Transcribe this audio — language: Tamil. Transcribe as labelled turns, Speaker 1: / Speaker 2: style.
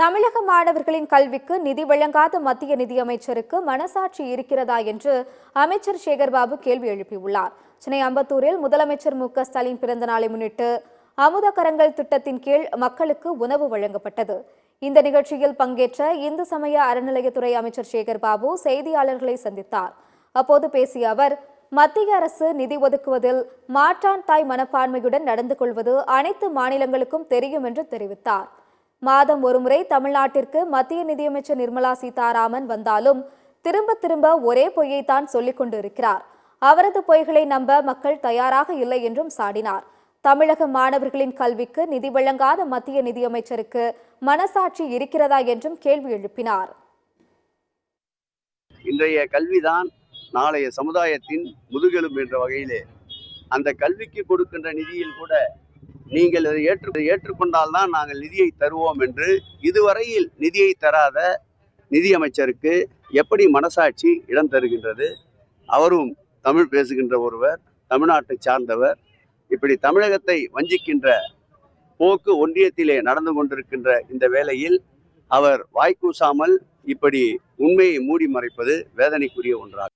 Speaker 1: தமிழக மாணவர்களின் கல்விக்கு நிதி வழங்காத மத்திய நிதியமைச்சருக்கு மனசாட்சி இருக்கிறதா என்று அமைச்சர் சேகர்பாபு கேள்வி எழுப்பியுள்ளார். சென்னை அம்பத்தூரில் முதலமைச்சர் மு.க.ஸ்டாலின் பிறந்த நாளை முன்னிட்டு அமுத கரங்கள் திட்டத்தின் கீழ் மக்களுக்கு உணவு வழங்கப்பட்டது. இந்த நிகழ்ச்சியில் பங்கேற்ற இந்து சமய அறநிலையத்துறை அமைச்சர் சேகர்பாபு செய்தியாளர்களை சந்தித்தார். அப்போது பேசிய அவர், மத்திய அரசு நிதி ஒதுக்குவதில் மாற்றான் தாய் மனப்பான்மையுடன் நடந்து கொள்வது அனைத்து மாநிலங்களுக்கும் தெரியும் என்று தெரிவித்தார். மாதம் ஒருமுறை தமிழ்நாட்டிற்கு மத்திய நிதியமைச்சர் நிர்மலா சீதாராமன் வந்தாலும் திரும்ப திரும்ப ஒரே பொய்யைத்தான் சொல்லிக் கொண்டு இருக்கிறார். அவரது பொய்களை நம்ப மக்கள் தயாராக இல்லை என்றும் சாடினார். தமிழக மாணவர்களின் கல்விக்கு நிதி வழங்காத மத்திய நிதியமைச்சருக்கு மனசாட்சி இருக்கிறதா என்றும் கேள்வி எழுப்பினார்.
Speaker 2: இன்றைய கல்விதான் நாளைய சமுதாயத்தின் முதுகெலும்பு என்ற வகையிலே அந்த கல்விக்கு கொடுக்கின்ற நிதியில் கூட நீங்கள் அதை ஏற்றுக்கொண்டால்தான் நாங்கள் நிதியை தருவோம் என்று இதுவரையில் நிதியை தராத நிதியமைச்சருக்கு எப்படி மனசாட்சி இடம் தருகின்றது? அவரும் தமிழ் பேசுகின்ற ஒருவர், தமிழ்நாட்டை சார்ந்தவர். இப்படி தமிழகத்தை வஞ்சிக்கின்ற போக்கு ஒன்றியத்திலே நடந்து கொண்டிருக்கின்ற இந்த வேளையில் அவர் வாய்க்கூசாமல் இப்படி உண்மையை மூடி மறைப்பது வேதனைக்குரிய ஒன்றாகும்.